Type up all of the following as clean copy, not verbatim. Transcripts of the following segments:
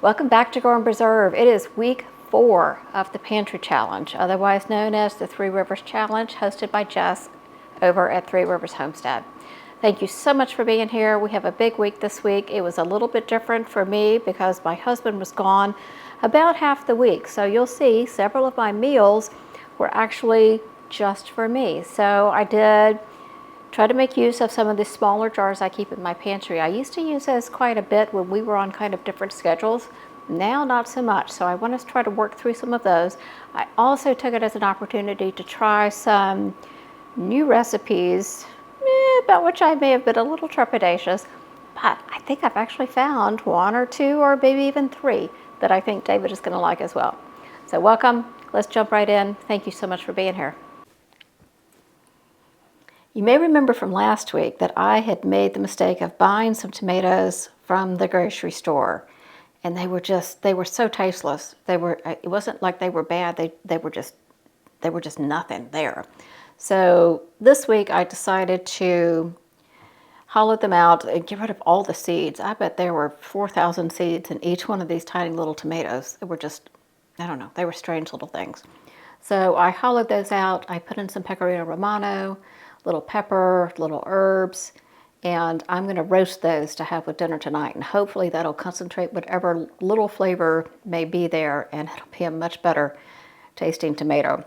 Welcome back to Grow and Preserve. It is week 4 of the Pantry Challenge, otherwise known as the Three Rivers Challenge, hosted by Jess over at Three Rivers Homestead. Thank you so much for being here. We have a big week this week. It was a little bit different for me because my husband was gone about half the week. So you'll see several of my meals were actually just for me. So I did try to make use of some of the smaller jars I keep in my pantry. I used to use those quite a bit when we were on kind of different schedules. Now not so much, so I want to try to work through some of those. I also took it as an opportunity to try some new recipes, about which I may have been a little trepidatious, but I think I've actually found 1 or 2 or maybe even 3 that I think David is going to like as well. So welcome, let's jump right in. Thank you so much for being here. You may remember from last week that I had made the mistake of buying some tomatoes from the grocery store, and they were so tasteless. It wasn't like they were bad, they were just nothing there. So this week I decided to hollow them out and get rid of all the seeds. I bet there were 4,000 seeds in each one of these tiny little tomatoes. They were just, I don't know, they were strange little things. So I hollowed those out. I put in some pecorino romano, little pepper, little herbs, and I'm going to roast those to have with dinner tonight, and hopefully that'll concentrate whatever little flavor may be there, and it'll be a much better tasting tomato.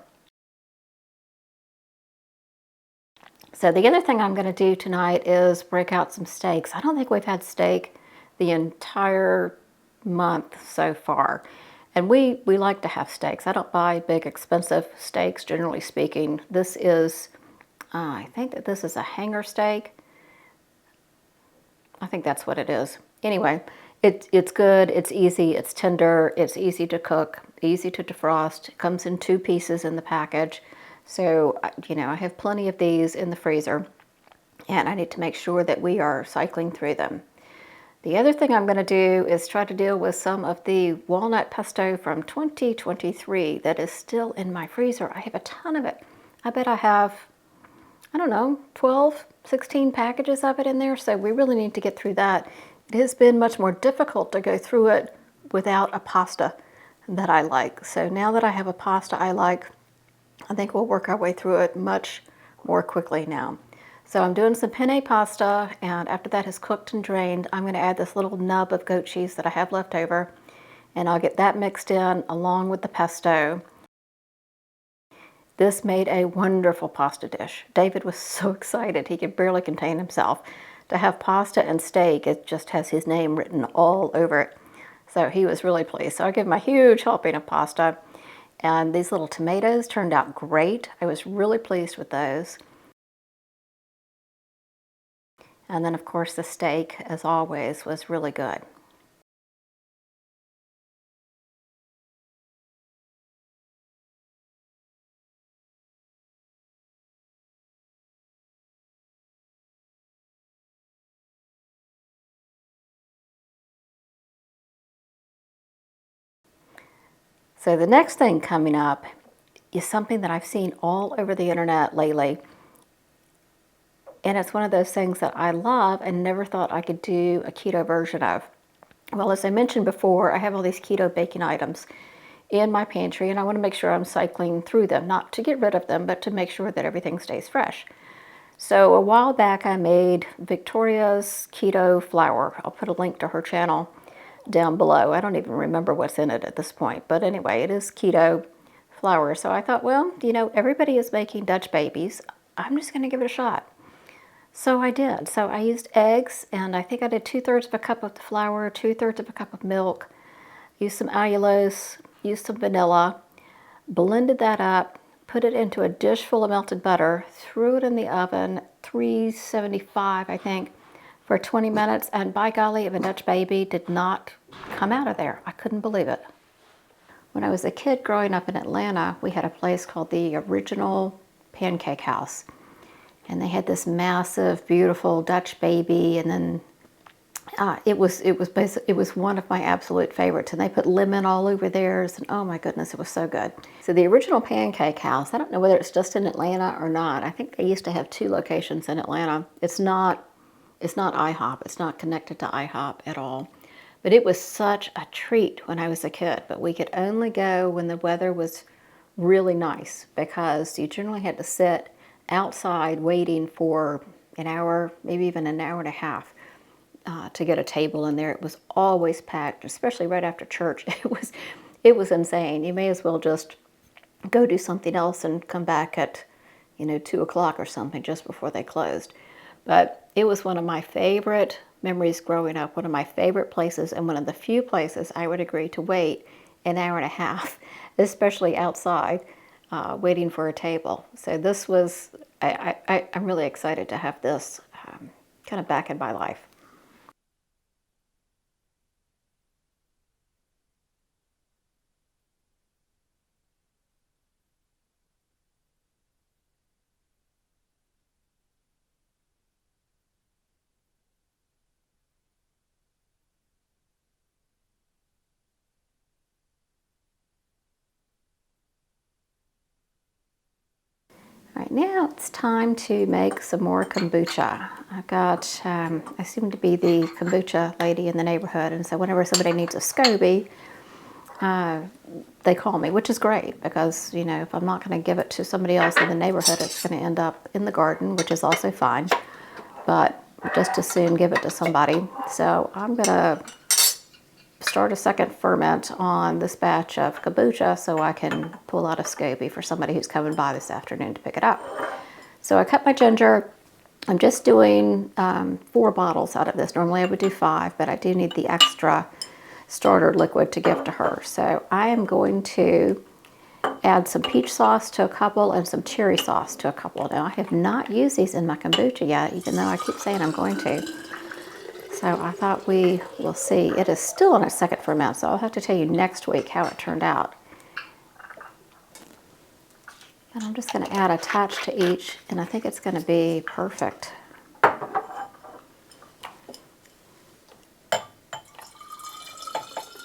So the other thing I'm going to do tonight is break out some steaks. I don't think we've had steak the entire month so far. And we like to have steaks. I don't buy big expensive steaks, generally speaking. This is, I think that this is a hanger steak. I think that's what it is. Anyway, it's good, it's easy, it's tender, it's easy to cook, easy to defrost. It comes in 2 pieces in the package. So, you know, I have plenty of these in the freezer, and I need to make sure that we are cycling through them. The other thing I'm going to do is try to deal with some of the walnut pesto from 2023 that is still in my freezer. I have a ton of it. I bet I have, I don't know, 12, 16 packages of it in there, so we really need to get through that. It has been much more difficult to go through it without a pasta that I like. So now that I have a pasta I like, I think we'll work our way through it much more quickly now. So I'm doing some penne pasta, and after that has cooked and drained, I'm going to add this little nub of goat cheese that I have left over, and I'll get that mixed in along with the pesto. This made a wonderful pasta dish. David was so excited, he could barely contain himself. To have pasta and steak, it just has his name written all over it. So he was really pleased. So I gave him a huge helping of pasta. And these little tomatoes turned out great. I was really pleased with those. And then, of course, the steak, as always, was really good. So the next thing coming up is something that I've seen all over the internet lately. And it's one of those things that I love and never thought I could do a keto version of. Well, as I mentioned before, I have all these keto baking items in my pantry, and I want to make sure I'm cycling through them, not to get rid of them, but to make sure that everything stays fresh. So a while back I made Victoria's keto flour. I'll put a link to her channel down below. I don't even remember what's in it at this point, but anyway, it is keto flour. So I thought, well, you know, everybody is making Dutch babies. I'm just going to give it a shot. So I did. So I used eggs, and I think I did 2/3 of a cup of the flour, 2/3 of a cup of milk, used some allulose, used some vanilla, blended that up, put it into a dish full of melted butter, threw it in the oven, 375, I think, for 20 minutes, and by golly, if a Dutch baby did not come out of there. I couldn't believe it. When I was a kid growing up in Atlanta, we had a place called the Original Pancake House. And they had this massive, beautiful Dutch baby, and then it was one of my absolute favorites. And they put lemon all over theirs, and oh my goodness, it was so good. So the Original Pancake House, I don't know whether it's just in Atlanta or not. I think they used to have 2 locations in Atlanta. It's not IHOP. It's not connected to IHOP at all. But it was such a treat when I was a kid. But we could only go when the weather was really nice, because you generally had to sit outside waiting for an hour, maybe even an hour and a half, to get a table in there. It was always packed, especially right after church. It was insane. You may as well just go do something else and come back at 2 o'clock or something, just before they closed. But it was one of my favorite memories growing up, one of my favorite places, and one of the few places I would agree to wait an hour and a half, especially outside, waiting for a table. So this was, I'm really excited to have this kind of back in my life. Right now it's time to make some more kombucha. I seem to be the kombucha lady in the neighborhood, and so whenever somebody needs a SCOBY, they call me, which is great, because if I'm not going to give it to somebody else in the neighborhood, it's going to end up in the garden, which is also fine, but just as soon give it to somebody. So I'm going to start a second ferment on this batch of kombucha so I can pull out a SCOBY for somebody who's coming by this afternoon to pick it up. So I cut my ginger. I'm just doing 4 bottles out of this. Normally I would do 5, but I do need the extra starter liquid to give to her. So I am going to add some peach sauce to a couple and some cherry sauce to a couple. Now I have not used these in my kombucha yet, even though I keep saying I'm going to. So I thought we will see. It is still in a second ferment, so I'll have to tell you next week how it turned out. And I'm just going to add a touch to each, and I think it's going to be perfect.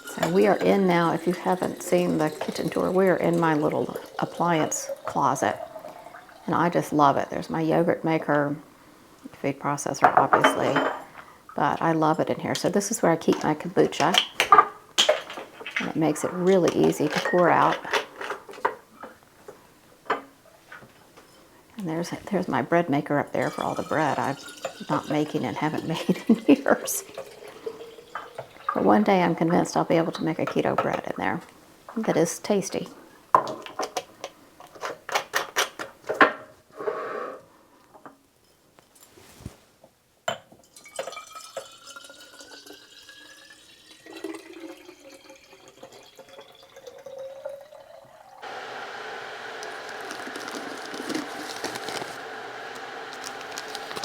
So we are in now, if you haven't seen the kitchen tour, we are in my little appliance closet. And I just love it. There's my yogurt maker, food processor, obviously. But I love it in here. So this is where I keep my kombucha. And it makes it really easy to pour out. And there's my bread maker up there for all the bread I'm not making and haven't made in years. But one day I'm convinced I'll be able to make a keto bread in there that is tasty.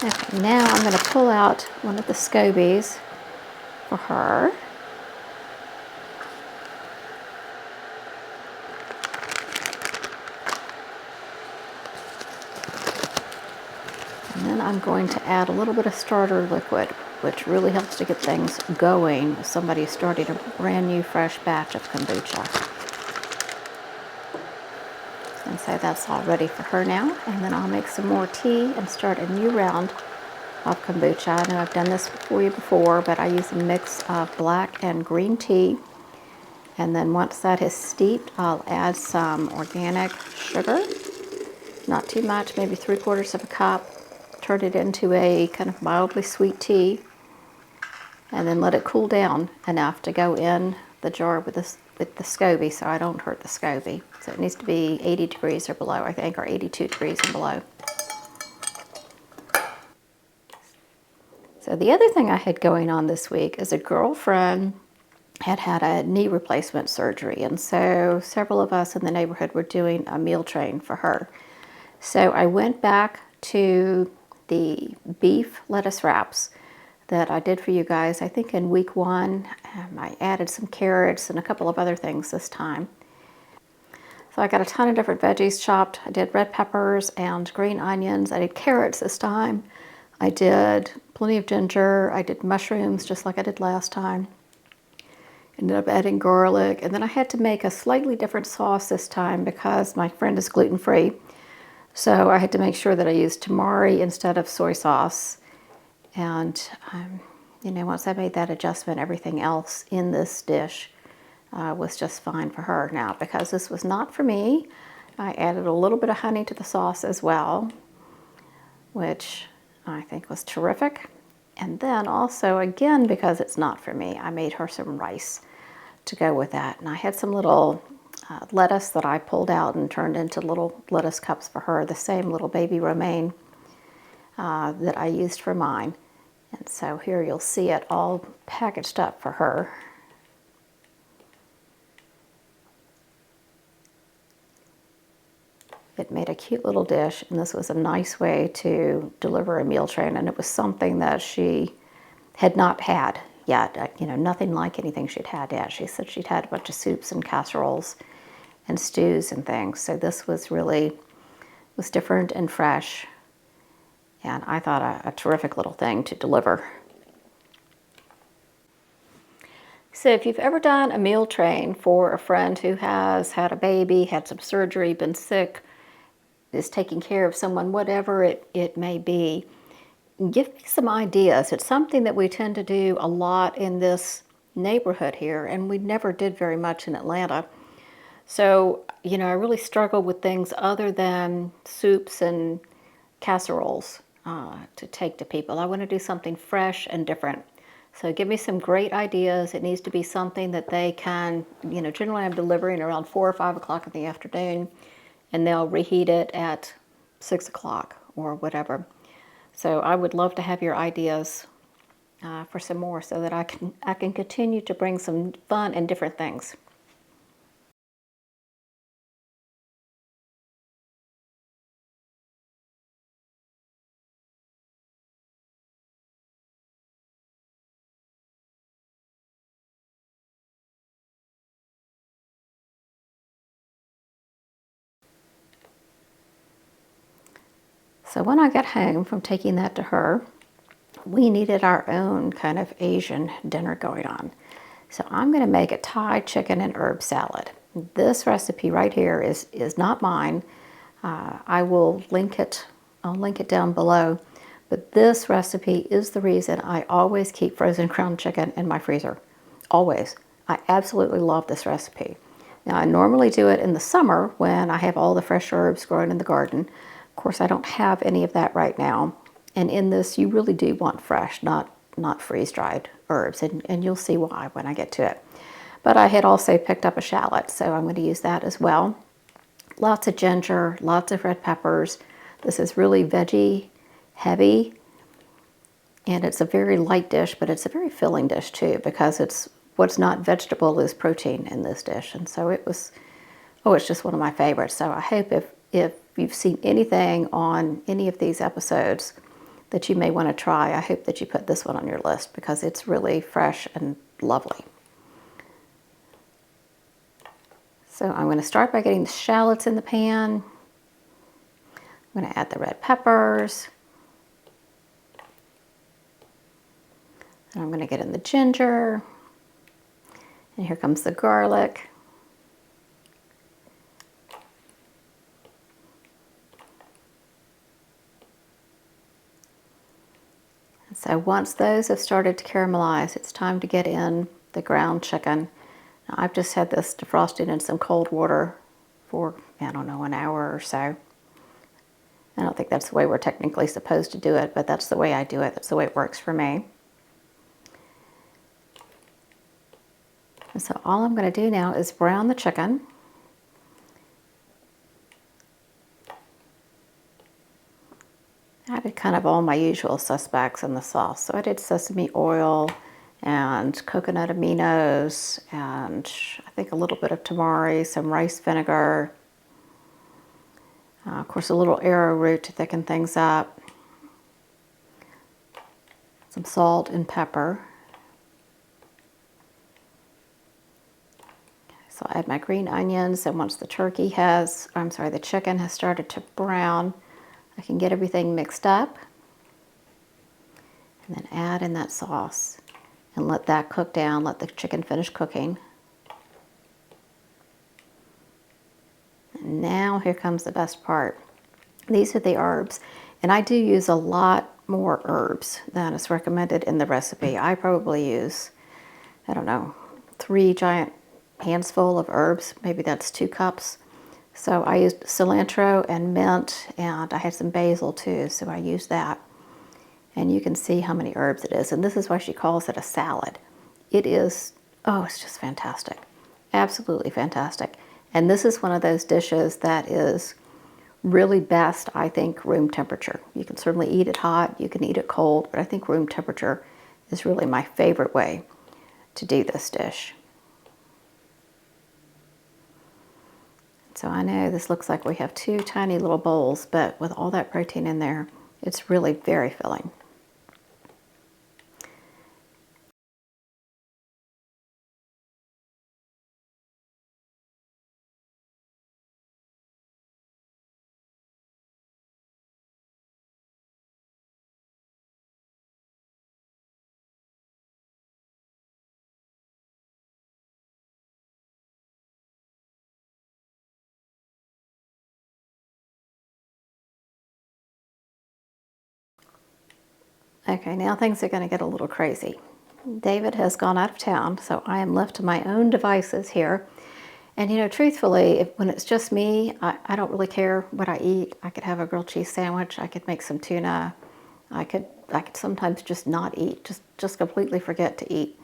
Okay, now I'm going to pull out one of the SCOBYs for her. And then I'm going to add a little bit of starter liquid, which really helps to get things going if somebody's starting a brand new fresh batch of kombucha. And so that's all ready for her now. And then I'll make some more tea and start a new round of kombucha. I know I've done this for you before, but I use a mix of black and green tea. And then once that is steeped, I'll add some organic sugar. Not too much, maybe 3/4 of a cup. Turn it into a kind of mildly sweet tea. And then let it cool down enough to go in the jar with the SCOBY, so I don't hurt the SCOBY. So it needs to be 80 degrees or below, I think, or 82 degrees and below. So the other thing I had going on this week is a girlfriend had a knee replacement surgery, and so several of us in the neighborhood were doing a meal train for her. So I went back to the beef lettuce wraps that I did for you guys, I think in week 1. I added some carrots and a couple of other things this time. So I got a ton of different veggies chopped. I did red peppers and green onions. I did carrots this time. I did plenty of ginger. I did mushrooms just like I did last time. Ended up adding garlic. And then I had to make a slightly different sauce this time because my friend is gluten-free. So I had to make sure that I used tamari instead of soy sauce. And You know, once I made that adjustment, everything else in this dish was just fine for her. Now, because this was not for me, I added a little bit of honey to the sauce as well, which I think was terrific. And then also, again, because it's not for me, I made her some rice to go with that. And I had some little lettuce that I pulled out and turned into little lettuce cups for her, the same little baby romaine that I used for mine. And so here you'll see it all packaged up for her. It made a cute little dish, and this was a nice way to deliver a meal train, and it was something that she had not had yet. You know, nothing like anything she'd had yet. She said she'd had a bunch of soups and casseroles and stews and things, so this was different and fresh, and I thought a terrific little thing to deliver. So if you've ever done a meal train for a friend who has had a baby, had some surgery, been sick, is taking care of someone, whatever it may be, give me some ideas. It's something that we tend to do a lot in this neighborhood here, and we never did very much in Atlanta. So, you know, I really struggle with things other than soups and casseroles to take to people. I want to do something fresh and different. So give me some great ideas. It needs to be something that they can, you know, generally I'm delivering around 4 or 5 o'clock in the afternoon, and they'll reheat it at 6 o'clock or whatever. So I would love to have your ideas for some more so that I can continue to bring some fun and different things. So when I got home from taking that to her, we needed our own kind of Asian dinner going on. So I'm going to make a Thai chicken and herb salad. This recipe right here is not mine. I will link it. I'll link it down below. But this recipe is the reason I always keep frozen ground chicken in my freezer. Always. I absolutely love this recipe. Now I normally do it in the summer when I have all the fresh herbs growing in the garden. Of course, I don't have any of that right now. And in this, you really do want fresh, not freeze-dried herbs, and you'll see why when I get to it. But I had also picked up a shallot, so I'm going to use that as well. Lots of ginger, lots of red peppers. This is really veggie heavy, and it's a very light dish, but it's a very filling dish too, because it's what's not vegetable is protein in this dish. And so it was, oh, it's just one of my favorites. So I hope if you've seen anything on any of these episodes that you may want to try, I hope that you put this one on your list because it's really fresh and lovely. So I'm going to start by getting the shallots in the pan. I'm going to add the red peppers. And I'm going to get in the ginger. And here comes the garlic. So once those have started to caramelize, it's time to get in the ground chicken. Now, I've just had this defrosted in some cold water for, I don't know, an hour or so. I don't think that's the way we're technically supposed to do it, but that's the way I do it. That's the way it works for me. And so all I'm going to do now is brown the chicken. I did kind of all my usual suspects in the sauce. So I did sesame oil and coconut aminos and I think a little bit of tamari, some rice vinegar, of course a little arrowroot to thicken things up, some salt and pepper. So I add my green onions, and once the the chicken has started to brown, I can get everything mixed up and then add in that sauce and let that cook down, let the chicken finish cooking. And now here comes the best part. These are the herbs, and I do use a lot more herbs than is recommended in the recipe. I probably use, I don't know, 3 giant hands full of herbs. Maybe that's 2 cups. So I used cilantro and mint, and I had some basil too, so I used that. And you can see how many herbs it is. And this is why she calls it a salad. It is, oh, it's just fantastic. Absolutely fantastic. And this is one of those dishes that is really best, I think, room temperature. You can certainly eat it hot, you can eat it cold, but I think room temperature is really my favorite way to do this dish. So I know this looks like we have 2 tiny little bowls, but with all that protein in there, it's really very filling. Okay, now things are going to get a little crazy. David has gone out of town, so I am left to my own devices here. And you know, truthfully, when it's just me, I don't really care what I eat. I could have a grilled cheese sandwich. I could make some tuna. I could sometimes just not eat, just completely forget to eat.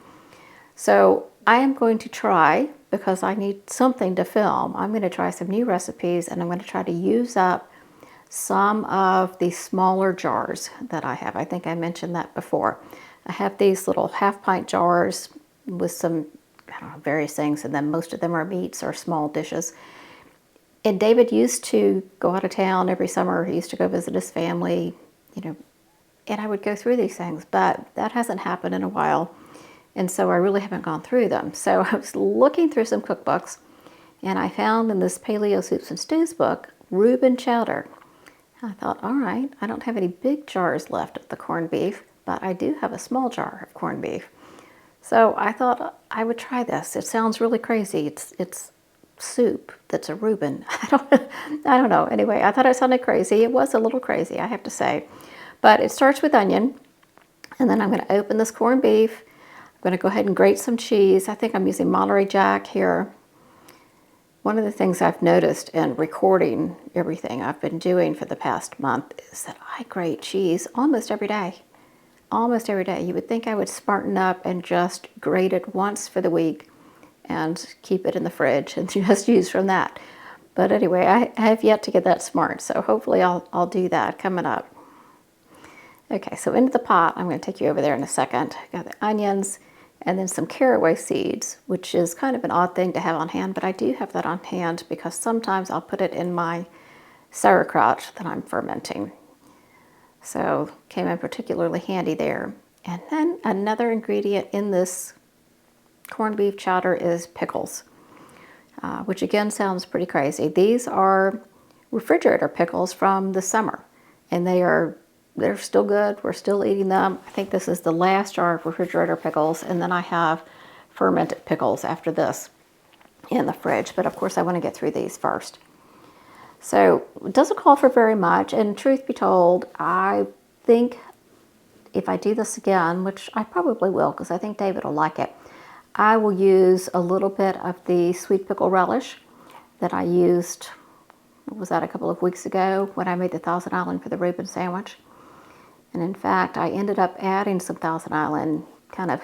So I am going to try, because I need something to film, I'm going to try some new recipes, and I'm going to try to use up some of the smaller jars that I have. I think I mentioned that before. I have these little half-pint jars with some, I don't know, various things, and then most of them are meats or small dishes. And David used to go out of town every summer. He used to go visit his family, you know, and I would go through these things, but that hasn't happened in a while. And so I really haven't gone through them. So I was looking through some cookbooks, and I found in this Paleo Soups and Stews book, Reuben chowder. I thought, all right, I don't have any big jars left of the corned beef, but I do have a small jar of corned beef. So I thought I would try this. It sounds really crazy. It's soup that's a Reuben. I don't know. Anyway, I thought it sounded crazy. It was a little crazy, I have to say. But it starts with onion, and then I'm going to open this corned beef. I'm going to go ahead and grate some cheese. I think I'm using Monterey Jack here. One of the things I've noticed in recording everything I've been doing for the past month is that I grate cheese almost every day. Almost every day. You would think I would smarten up and just grate it once for the week and keep it in the fridge and just use from that. But anyway, I have yet to get that smart, so hopefully I'll do that coming up. Okay, so into the pot, I'm going to take you over there in a second. Got the onions, and then some caraway seeds, which is kind of an odd thing to have on hand, but I do have that on hand because sometimes I'll put it in my sauerkraut that I'm fermenting. So came in particularly handy there. And then another ingredient in this corned beef chowder is pickles, which again sounds pretty crazy. These are refrigerator pickles from the summer, and they're still good. We're still eating them. I think this is the last jar of refrigerator pickles, and then I have fermented pickles after this in the fridge. But of course I want to get through these first. So it doesn't call for very much, and truth be told, I think if I do this again, which I probably will because I think David will like it, I will use a little bit of the sweet pickle relish that I used, what was that, a couple of weeks ago when I made the Thousand Island for the Reuben sandwich. And in fact, I ended up adding some Thousand Island kind of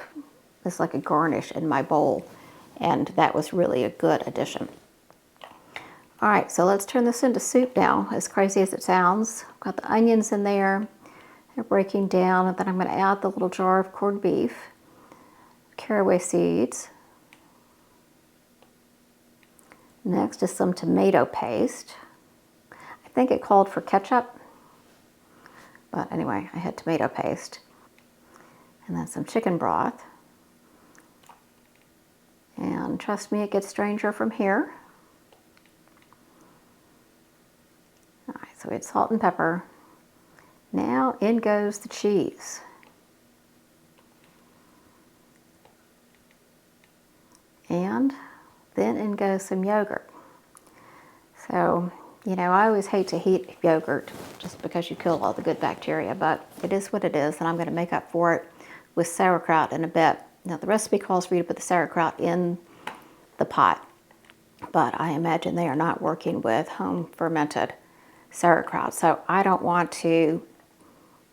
as like a garnish in my bowl, and that was really a good addition. All right, so let's turn this into soup now, as crazy as it sounds. I've got the onions in there. They're breaking down, and then I'm going to add the little jar of corned beef, caraway seeds. Next is some tomato paste. I think it called for ketchup, but anyway, I had tomato paste. And then some chicken broth. And trust me, it gets stranger from here. All right, so we had salt and pepper. Now in goes the cheese. And then in goes some yogurt. So You know, I always hate to heat yogurt just because you kill all the good bacteria, but it is what it is, and I'm going to make up for it with sauerkraut in a bit. Now, the recipe calls for you to put the sauerkraut in the pot, but I imagine they are not working with home fermented sauerkraut, so I don't want to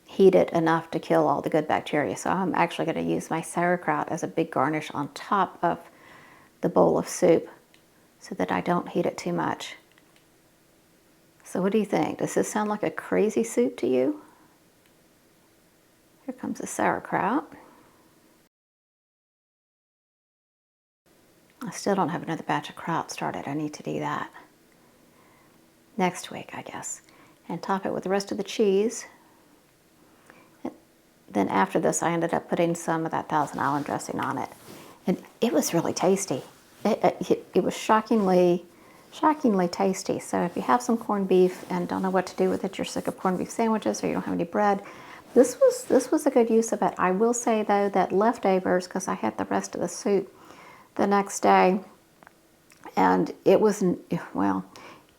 heat it enough to kill all the good bacteria. So I'm actually going to use my sauerkraut as a big garnish on top of the bowl of soup so that I don't heat it too much. So what do you think? Does this sound like a crazy soup to you? Here comes the sauerkraut. I still don't have another batch of kraut started. I need to do that next week, I guess. And top it with the rest of the cheese. Then after this, I ended up putting some of that Thousand Island dressing on it. And it was really tasty. It was shockingly tasty. So if you have some corned beef and don't know what to do with it, you're sick of corned beef sandwiches or you don't have any bread, this was a good use of it. I will say though that leftovers, because I had the rest of the soup the next day, and it wasn't, well,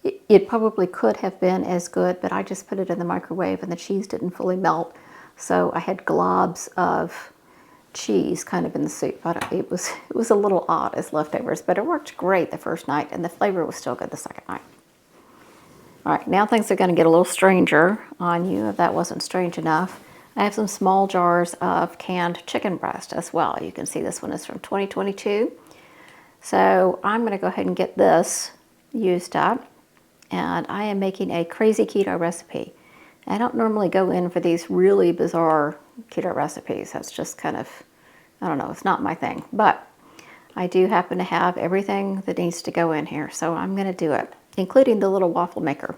it probably could have been as good, but I just put it in the microwave and the cheese didn't fully melt. So I had globs of cheese kind of in the soup. But it was a little odd as leftovers, but it worked great the first night and the flavor was still good the second night. All right, now things are going to get a little stranger on you if that wasn't strange enough. I have some small jars of canned chicken breast as well. You can see this one is from 2022. So I'm going to go ahead and get this used up. And I am making a crazy keto recipe. I don't normally go in for these really bizarre keto recipes. That's just kind of, I don't know, it's not my thing. But I do happen to have everything that needs to go in here. So I'm going to do it, including the little waffle maker.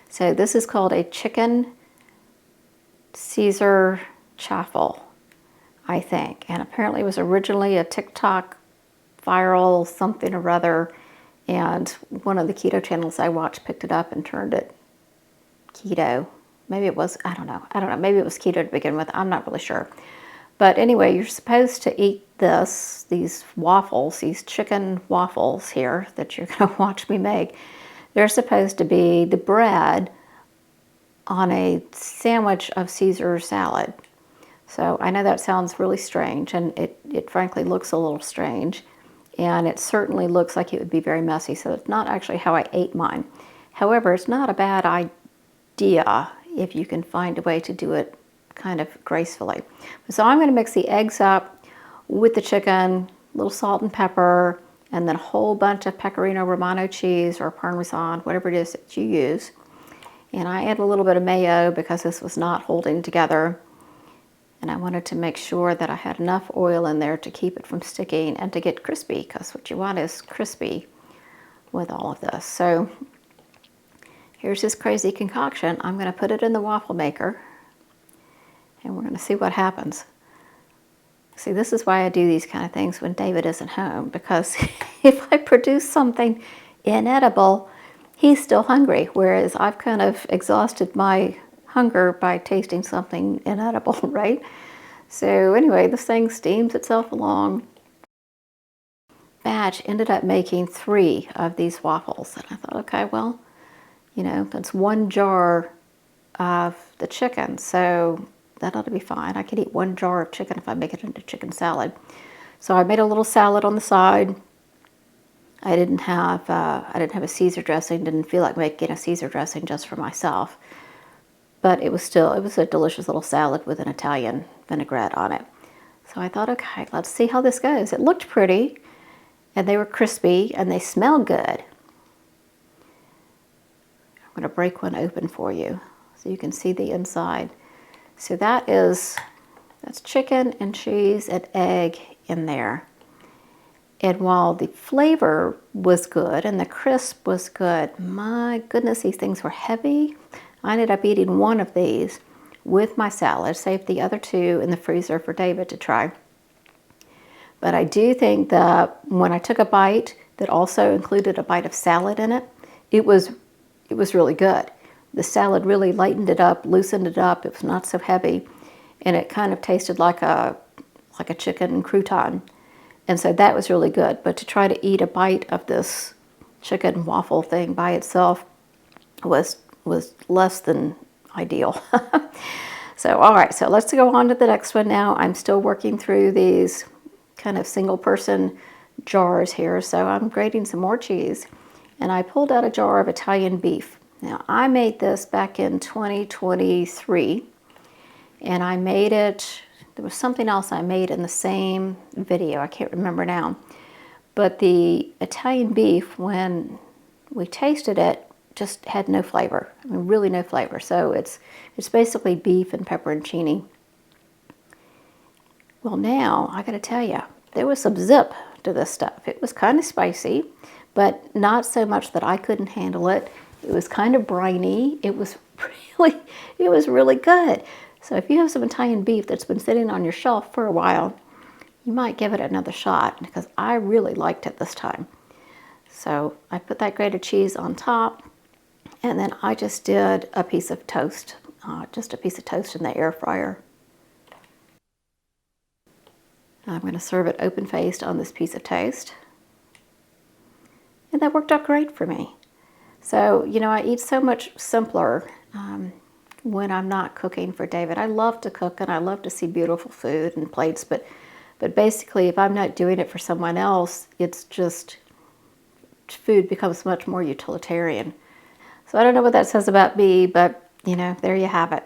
So this is called a chicken Caesar chaffle, I think. And apparently it was originally a TikTok viral something or other. And one of the keto channels I watched picked it up and turned it keto. Maybe it was, I don't know. Maybe it was keto to begin with. I'm not really sure. But anyway, you're supposed to eat these waffles, these chicken waffles here that you're going to watch me make. They're supposed to be the bread on a sandwich of Caesar salad. So I know that sounds really strange, and it frankly looks a little strange. And it certainly looks like it would be very messy, so it's not actually how I ate mine. However, it's not a bad idea if you can find a way to do it kind of gracefully. So I'm going to mix the eggs up with the chicken, a little salt and pepper, and then a whole bunch of Pecorino Romano cheese or Parmesan, whatever it is that you use. And I add a little bit of mayo because this was not holding together. And I wanted to make sure that I had enough oil in there to keep it from sticking and to get crispy, because what you want is crispy with all of this. So here's this crazy concoction. I'm going to put it in the waffle maker and we're going to see what happens. See, this is why I do these kind of things when David isn't home, because if I produce something inedible, he's still hungry, whereas I've kind of exhausted my hunger by tasting something inedible, right? So anyway, this thing steams itself along. Batch ended up making 3 of these waffles. And I thought, okay, well, you know, that's 1 jar of the chicken, so that ought to be fine. I could eat 1 jar of chicken if I make it into chicken salad. So I made a little salad on the side. I didn't have a Caesar dressing. Didn't feel like making a Caesar dressing just for myself. But it was a delicious little salad with an Italian vinaigrette on it. So I thought, okay, let's see how this goes. It looked pretty, and they were crispy, and they smelled good. I'm going to break one open for you so you can see the inside. So that's chicken and cheese and egg in there. And while the flavor was good and the crisp was good, my goodness, these things were heavy. I ended up eating 1 of these with my salad, saved the other 2 in the freezer for David to try. But I do think that when I took a bite that also included a bite of salad in it, it was really good. The salad really lightened it up, loosened it up. It was not so heavy, and it kind of tasted like a chicken crouton. And so that was really good. But to try to eat a bite of this chicken waffle thing by itself, was less than ideal. So, all right, so let's go on to the next one now. I'm still working through these kind of single person jars here. So I'm grating some more cheese, and I pulled out a jar of Italian beef. Now, I made this back in 2023, and I made it, there was something else I made in the same video. I can't remember now. But the Italian beef, when we tasted it, just had no flavor. I mean, really no flavor. So it's basically beef and pepperoncini. Well, now I got to tell you, there was some zip to this stuff. It was kind of spicy, but not so much that I couldn't handle it. It was kind of briny. It was really good. So if you have some Italian beef that's been sitting on your shelf for a while, you might give it another shot, because I really liked it this time. So I put that grated cheese on top, and then I just did a piece of toast, just a piece of toast in the air fryer. I'm going to serve it open-faced on this piece of toast. And that worked out great for me. So, you know, I eat so much simpler when I'm not cooking for David. I love to cook, and I love to see beautiful food and plates, but basically if I'm not doing it for someone else, it's just, food becomes much more utilitarian. So I don't know what that says about me, but you know, there you have it.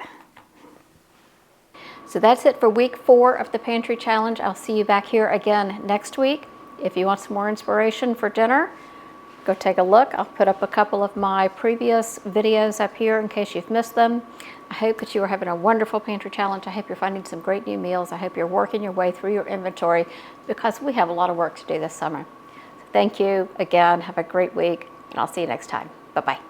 So that's it for week 4 of the Pantry Challenge. I'll see you back here again next week. If you want some more inspiration for dinner, go take a look. I'll put up a couple of my previous videos up here in case you've missed them. I hope that you are having a wonderful Pantry Challenge. I hope you're finding some great new meals. I hope you're working your way through your inventory, because we have a lot of work to do this summer. So thank you again. Have a great week, and I'll see you next time. Bye-bye.